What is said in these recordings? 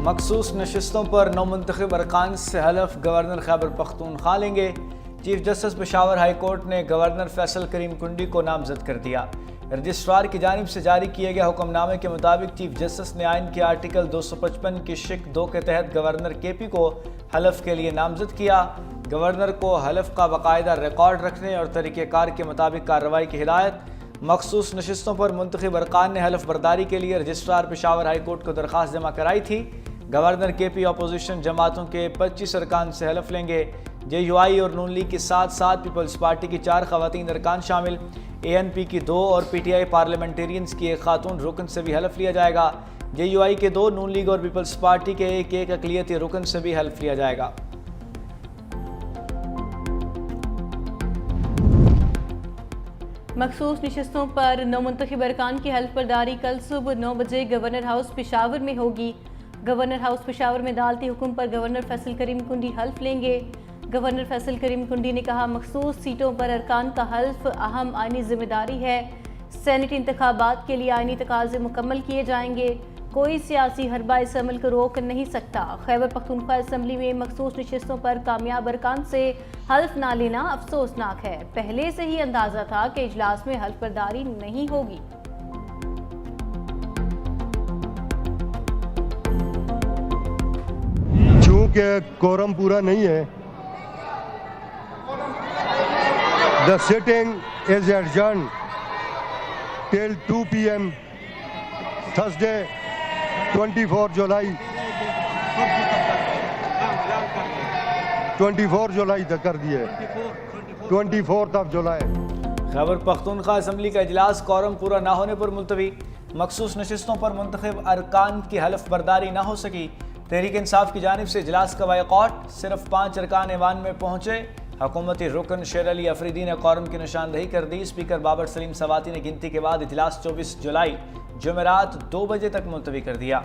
मखसूस नशिस्तों पर नौमुंतखब अरकान से हलफ गवर्नर खैबर पख्तूनख्वा लेंगे। Chief justice Peshawar high court ने गवर्नर फैसल करीम कुंडी को नामजद कर दिया। रजिस्ट्रार की जानिब से जारी किए गए हुक्मनामे के मुताबिक चीफ जस्टिस ने आइन के आर्टिकल 255 की शिक 2 के तहत गवर्नर केपी को हलफ के लिए नामजद किया। गवर्नर को हलफ का बाकायदा रिकॉर्ड रखने और तरीक़ेकार के मुताबिक कार्रवाई की हिदायत। मखसूस नशिस्तों पर मुंतखब अरकान ने हलफ बर्दारी के लिए रजिस्ट्रार पेशावर हाई कोर्ट को दरख्वास्त जमा कराई थी। गवर्नर केपी अपोजिशन जमातों के 25 अरकान से हलफ लेंगे। JUI और नून लीग के साथ साथ पीपल्स पार्टी की 4 खवातीन अरकान शामिल। ANP की 2 और PTI पार्लियामेंटेरियंस की 1 खातून रुकन से भी हलफ लिया जाएगा। JUI के 2, नून लीग और पीपल्स पार्टी के एक अक़लियती रुकन से भी हलफ लिया जाएगा। मखसूस नशिस्तों पर नौमुंतखब अरकान की हल्फ बर्दारी कल सुबह 9 बजे गवर्नर हाउस पेशावर में होगी। गवर्नर हाउस पेशावर में अदालती हुक्म पर गवर्नर फैसल करीम कुंडी हल्फ लेंगे। गवर्नर फैसल करीम कुंडी ने कहा, मखसूस सीटों पर अरकान का हल्फ अहम आइनी जिम्मेदारी है। सेनेट इंतखाबात के लिए आइनी तकाजे मुकम्मल किए जाएंगे। कोई सियासी हरबा इस अमल को रोक नहीं सकता। खैबर पख्तूनख्वा असम्बली में मखसूस नशिस्तों पर कामयाब अरकान से हल्फ ना लेना अफसोसनाक है। पहले से ही अंदाजा था कि इजलास में हल्फ बर्दारी नहीं होगी। चूंकि कोरम पूरा नहीं है, the sitting is adjourned till 2 PM Thursday 24 जुलाई 24 जुलाई तक कर दिए, 24 जुलाई। खैबर पख्तूनख्वा असम्बली का इजलास कोरम पूरा ना होने पर मुलतवी। मखसूस नशिस्तों पर मुंतखब अरकान की हलफ बर्दारी ना हो सकी। तहरीक इंसाफ की जानिब से इजलास का बायकॉट। सिर्फ 5 अरकान ऐवान में पहुंचे। हुकूमती रुकन शेर अली अफरीदी ने कोरम की निशानदही कर दी। स्पीकर बाबर सलीम सवाती ने गिनती के बाद इजलास 24 जुलाई जुमेरात 2 बजे तक मुलतवी कर दिया।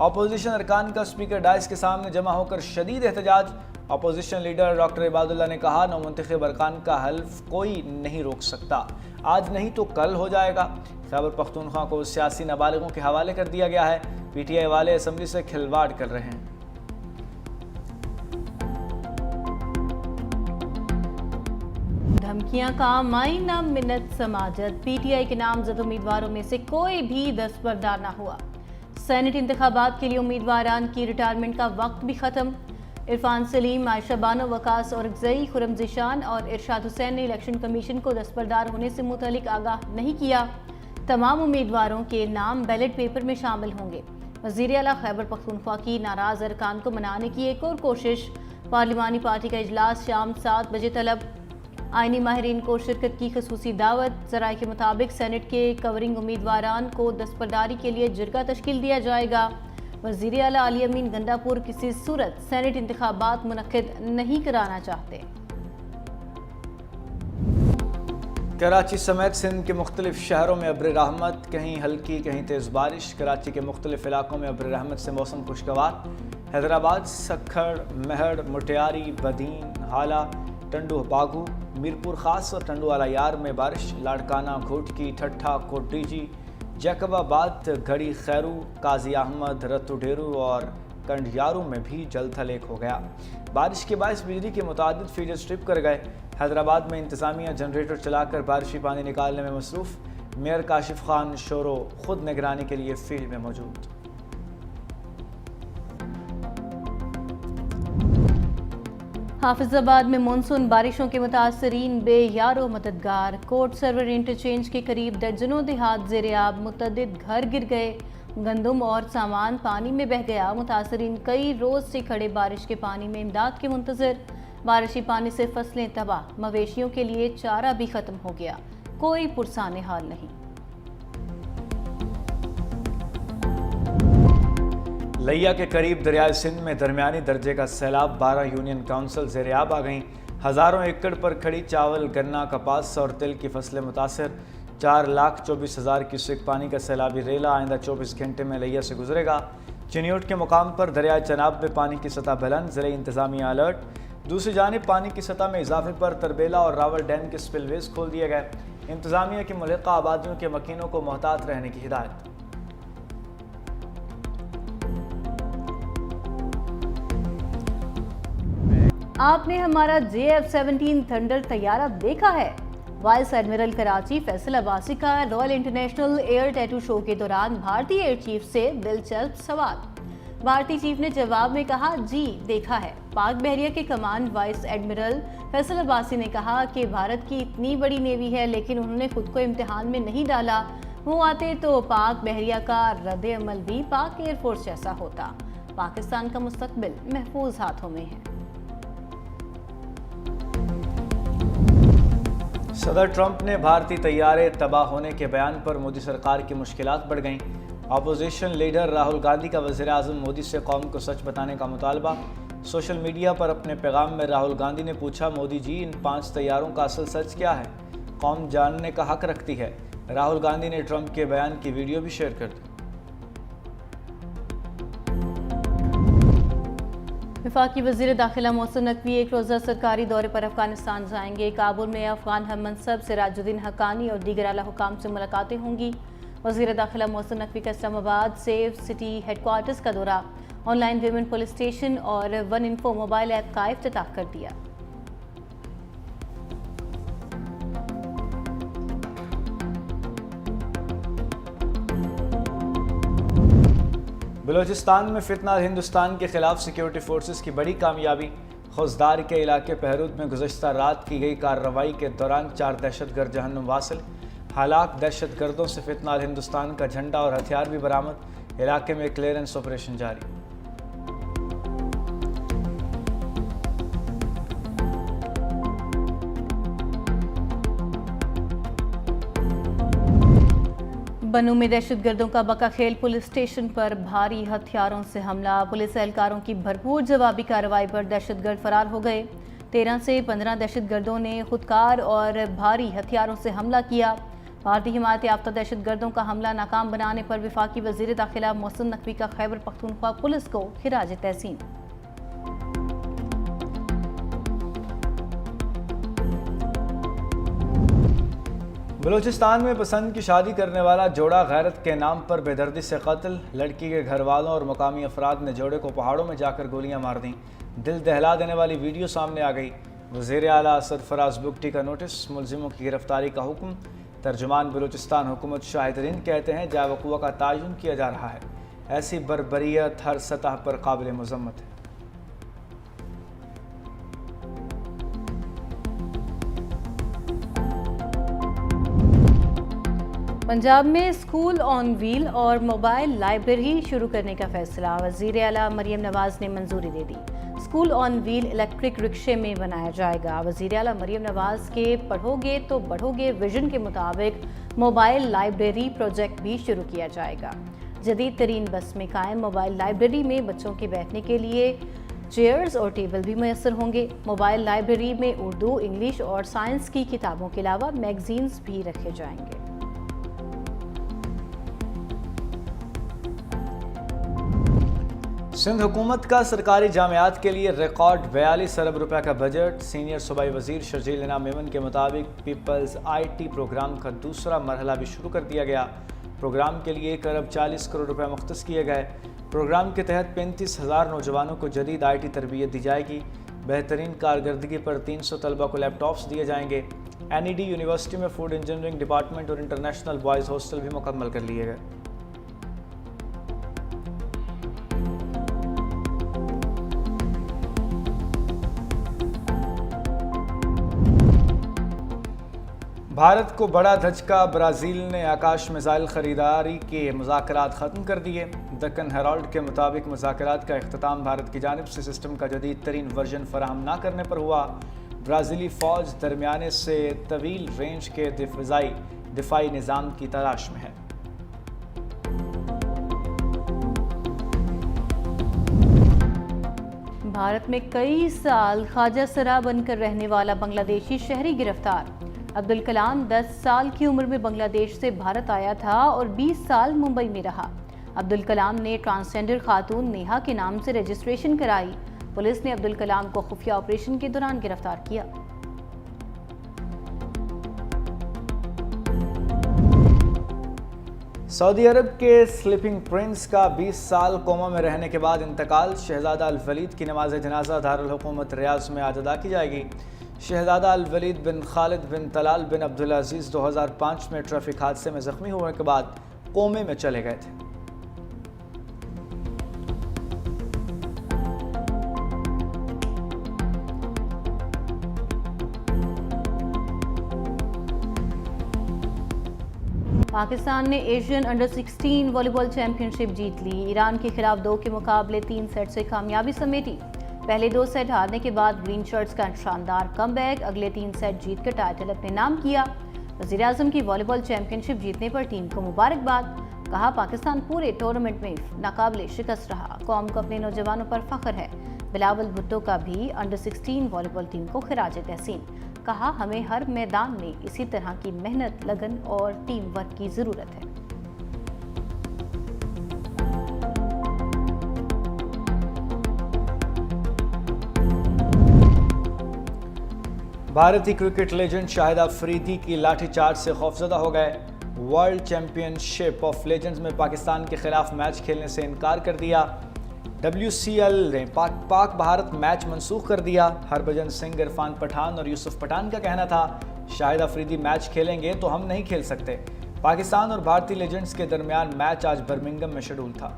अपोजिशन अरकान का स्पीकर डाइस के सामने जमा होकर शदीद एहतजाज। अपोजिशन लीडर डॉक्टर इबादुल्लाह ने कहा, नौमुंतखब अरकान का हल्फ कोई नहीं रोक सकता, आज नहीं तो कल हो जाएगा। खैबर पख्तूनख्वा को सियासी नाबालिगों के हवाले कर दिया गया है। PTI वाले असम्बली से खिलवाड़ कर रहे हैं। धमकियां का मायना मिन्नत समाजत। PTI के नामजद उम्मीदवारों में से कोई भी दस्तबरदार ना हुआ। सेनेट इंतखाबात के लिए उम्मीदवारान की रिटायरमेंट का वक्त भी खत्म। इरफान सलीम, आयशा बानो, वकास और अगजई, खुरम जिशान और इरशाद हुसैन ने इलेक्शन कमीशन को दस्तबरदार होने से मुतल्लिक आगाह नहीं किया। तमाम उम्मीदवारों के नाम बैलेट पेपर में शामिल होंगे। वज़ीर आला खैबर पख्तूनख्वा की नाराज अरकान को मनाने की एक और कोशिश। पार्लिमानी पार्टी का इजलास शाम 7 बजे तलब। आइनी माहिरीन को शिरकत की खसूसी दावत। ज़राए के मुताबिक सेनेट के कवरिंग उम्मीदवारान को दस्तबरदारी के लिए जिरगा तश्कील दिया जाएगा। वज़ीर आला अली अमीन गंडापुर किसी सूरत सेनेट इंतखाबात मुनक्किद नहीं कराना चाहते। कराची समेत सिंध के मुख्तलिफ शहरों में अब्र रहमत, कहीं हल्की कहीं तेज़ बारिश। कराची के मुख्तलिफ इलाकों में अब्र रहमत से मौसम खुशगवार। हैदराबाद, सखड़, महड़, मुटियारी, बदीन, हाला, टंडू बागू, मीरपुर खास और टंडू आला यार में बारिश। लाड़काना, घोटकी, ठट्ठा, कोटीजी, जैकबाबाद, घड़ी खैरू, काजी अहमद, रत्तू ढेरू और कंडियारू में भी जल थल एक हो गया। बारिश के बायस बिजली के मुतादिद फीडर्स ट्रिप कर गए। हैदराबाद में इंतजामिया जनरेटर चलाकर बारिशी पानी निकालने में मसरूफ़। मेयर काशिफ खान शोरो खुद निगरानी के लिए फील्ड में मौजूद। हाफिजाबाद में मानसून बारिशों के मुतासरीन बेयारो मददगार। कोर्ट सर्वर इंटरचेंज के करीब दर्जनों देहात ज़ेर-ए-आब, मुतअद्दिद घर गिर गए, गंदम और सामान पानी में बह गया। मुतासरीन कई रोज से खड़े बारिश के पानी में इमदाद के मुंतज़िर। बारिशी पानी से फसलें तबाह, मवेशियों के लिए चारा भी खत्म हो गया। कोई पुरसाने हाल नहीं। लिया के करीब दरियाए सिंध में दरमियानी दर्जे का सैलाब। 12 यूनियन काउंसिल ज़ेर-ए-आब आ गईं। हज़ारों एकड़ पर खड़ी चावल, गन्ना, कपास और तिल की फसलें मुतासर। 4,24,000 क्यूसेक पानी का सैलाबी रेला आइंदा 24 घंटे में लिया से गुजरेगा। चिन्योट के मुकाम पर दरियाए चनाब में पानी की सतह बुलंद, ज़िले इंतजामिया अलर्ट। दूसरी जानिब पानी की सतह में इजाफे पर तरबेला और रावल डैम के स्पिलवेज खोल दिए गए। इंतजामिया की मुल्हिका आबादियों के मकीनों को मोहतात रहने की हिदायत। आपने हमारा JF-17 थंडर तैयारा देखा है? वाइस एडमिरल कराची फैसल अब्बासी का royal international air tattoo show के दौरान भारतीय एयर चीफ से दिलचस्प सवाल। भारतीय चीफ ने जवाब में कहा, जी देखा है। पाक बहरिया के command vice admiral Faisal Abbasi ने कहा कि भारत की इतनी बड़ी नेवी है, लेकिन उन्होंने खुद को इम्तिहान में नहीं डाला। वो आते तो पाक बहरिया का रद्द अमल भी पाक एयरफोर्स जैसा होता। पाकिस्तान का मुस्तकबिल महफूज हाथों में है। सदर ट्रंप ने भारतीय तैयारे तबाह होने के बयान पर मोदी सरकार की मुश्किलात बढ़ गईं। अपोजिशन लीडर राहुल गांधी का वज़ीर-ए-आज़म मोदी से कौम को सच बताने का मुतालबा। सोशल मीडिया पर अपने पैगाम में राहुल गांधी ने पूछा, मोदी जी इन 5 तैयारों का असल सच क्या है? कौम जानने का हक रखती है। राहुल गांधी ने ट्रंप के बयान की वीडियो भी शेयर कर दी। वफाकी वज़ीर दाखिला मोहसिन नकवी एक रोज़ा सरकारी दौरे पर अफगानिस्तान जाएंगे। काबुल में अफगान हम मनसब सिराजुद्दीन हक्कानी और दीगर आला हुकाम से मुलाकातें होंगी। वज़ीर दाखिला मोहसिन नकवी का इस्लामाबाद सेफ सिटी हेडक्वार्टर्स का दौरा, ऑनलाइन विमेन पुलिस स्टेशन और वन इन्फो मोबाइल ऐप का इफ्तिताह कर दिया। बलूचिस्तान में फितना हिंदुस्तान के खिलाफ सिक्योरिटी फोर्सेस की बड़ी कामयाबी। खुजदार के इलाके पहरुद में गुज़श्ता रात की गई कार्रवाई के दौरान 4 दहशतगर्द जहन्नुम वासिल। हालाक दहशतगर्दों से फितना हिंदुस्तान का झंडा और हथियार भी बरामद। इलाके में क्लियरेंस ऑपरेशन जारी। बनू में दहशतगर्दों का बकाखेल पुलिस स्टेशन पर भारी हथियारों से हमला। पुलिस एहलकारों की भरपूर जवाबी कार्रवाई पर दहशतगर्द फरार हो गए। 13 से 15 दहशतगर्दों ने खुदकार और भारी हथियारों से हमला किया। भारतीय हिमायत याफ्ता दहशतगर्दों का हमला नाकाम बनाने पर वफाकी वज़ीर दाखिला मोहसिन नकवी का खैबर पख्तूनख्वा पुलिस को खिराज तहसीन। बलूचिस्तान में पसंद की शादी करने वाला जोड़ा गैरत के नाम पर बेदर्दी से कत्ल। लड़की के घर वालों और मकामी अफराद ने जोड़े को पहाड़ों में जाकर गोलियां मार दी। दिल दहला देने वाली वीडियो सामने आ गई। वज़ीर आला सरफराज बुगटी का नोटिस, मुलजिमों की गिरफ्तारी का हुक्म। तर्जुमान बलूचिस्तान हुकूमत शाहिद तरीन कहते हैं जावकुआ का तायुन किया जा रहा है। ऐसी बर्बरियत हर सतह पर काबिल मज़म्मत है। पंजाब में स्कूल ऑन व्हील और मोबाइल लाइब्रेरी शुरू करने का फैसला। वज़ीर आला मरियम नवाज ने मंजूरी दे दी। स्कूल ऑन व्हील इलेक्ट्रिक रिक्शे में बनाया जाएगा। वज़ीर आला मरियम नवाज के पढ़ोगे तो बढ़ोगे विजन के मुताबिक मोबाइल लाइब्रेरी प्रोजेक्ट भी शुरू किया जाएगा। जदीद तरीन बस में कायम मोबाइल लाइब्रेरी में बच्चों के बैठने के लिए चेयर्स और टेबल भी मैसर होंगे। मोबाइल लाइब्रेरी में उर्दू, इंग्लिश और साइंस की किताबों के अलावा मैगजीन्स भी रखे जाएंगे। सिंध हुकूमत का सरकारी जामियात के लिए रिकॉर्ड 42 अरब रुपए का बजट। सीनियर सूबाई वजीर शर्जील इनाम मेमन के मुताबिक पीपल्स IT प्रोग्राम का दूसरा मरहला भी शुरू कर दिया गया। प्रोग्राम के लिए 1 अरब 40 करोड़ रुपए मुख्तस किए गए। प्रोग्राम के तहत 35,000 नौजवानों को जदीद IT तरबियत दी जाएगी। बेहतरीन कारकर्दगी पर 300 तलबा को लैपटॉप्स दिए जाएंगे। NED यूनिवर्सिटी में फूड इंजीनियरिंग डिपार्टमेंट और इंटरनेशनल बॉयज़ हॉस्टल भी मुकम्मल कर लिए गए। भारत को बड़ा धचका। ब्राज़ील ने आकाश मिसाइल खरीदारी के मुज़ाकरात ख़त्म कर दिए। दक्कन हेराल्ड के मुताबिक मुज़ाकरात का इख्तिताम भारत की जानिब से सिस्टम का जदीद तरीन वर्जन फराहम ना करने पर हुआ। ब्राज़ीली फ़ौज दरमियाने से तवील रेंज के दिफाई निज़ाम की तलाश में है। भारत में कई साल ख्वाजा सरा बनकर रहने वाला बांग्लादेशी शहरी गिरफ्तार। अब्दुल कलाम 10 साल की उम्र में बांग्लादेश से भारत आया था और 20 साल मुंबई में रहा। अब्दुल कलाम ने ट्रांसजेंडर खातून नेहा के नाम से रजिस्ट्रेशन कराई। पुलिस ने अब्दुल कलाम को खुफिया ऑपरेशन के दौरान गिरफ्तार किया। सऊदी अरब के स्लीपिंग प्रिंस का 20 साल कोमा में रहने के बाद इंतकाल। शहजादा अल वलीद की नमाज जनाजा दारुल हुकूमत रियाज में आज अदा की जाएगी। शहजादा अल वलीद बिन खालिद बिन तलाल बिन अब्दुल अजीज़ 2005 में ट्रैफिक हादसे में ज़ख्मी होने के बाद कोमे में चले गए थे। पाकिस्तान ने एशियन अंडर 16 वॉलीबॉल चैंपियनशिप जीत ली। ईरान के खिलाफ 2 के मुकाबले 3 सेट से कामयाबी समेटी। पहले 2 सेट हारने के बाद ग्रीन शर्ट्स का शानदार कमबैक, अगले 3 सेट जीतकर टाइटल अपने नाम किया। वज़ीर-ए-आज़म की वॉलीबॉल चैंपियनशिप जीतने पर टीम को मुबारकबाद। कहा, पाकिस्तान पूरे टूर्नामेंट में नाकाबिले शिकस्त रहा। कौम को अपने नौजवानों पर फख्र है। बिलावल भुट्टो का भी अंडर 16 वॉलीबॉल टीम को खिराज तहसीन। कहा, हमें हर मैदान में इसी तरह की मेहनत, लगन और टीम वर्क की ज़रूरत है। भारतीय क्रिकेट लेजेंड शाहिद अफरीदी की लाठीचार्ज से खौफजदा हो गए। वर्ल्ड चैंपियनशिप ऑफ लेजेंड्स में पाकिस्तान के खिलाफ मैच खेलने से इनकार कर दिया। WCL ने पाक भारत मैच मनसूख कर दिया। हरभजन सिंह, इरफान पठान और यूसुफ पठान का कहना था, शाहिद अफरीदी मैच खेलेंगे तो हम नहीं खेल सकते। पाकिस्तान और भारतीय लेजेंड्स के दरमियान मैच आज बर्मिंघम में शेड्यूल था।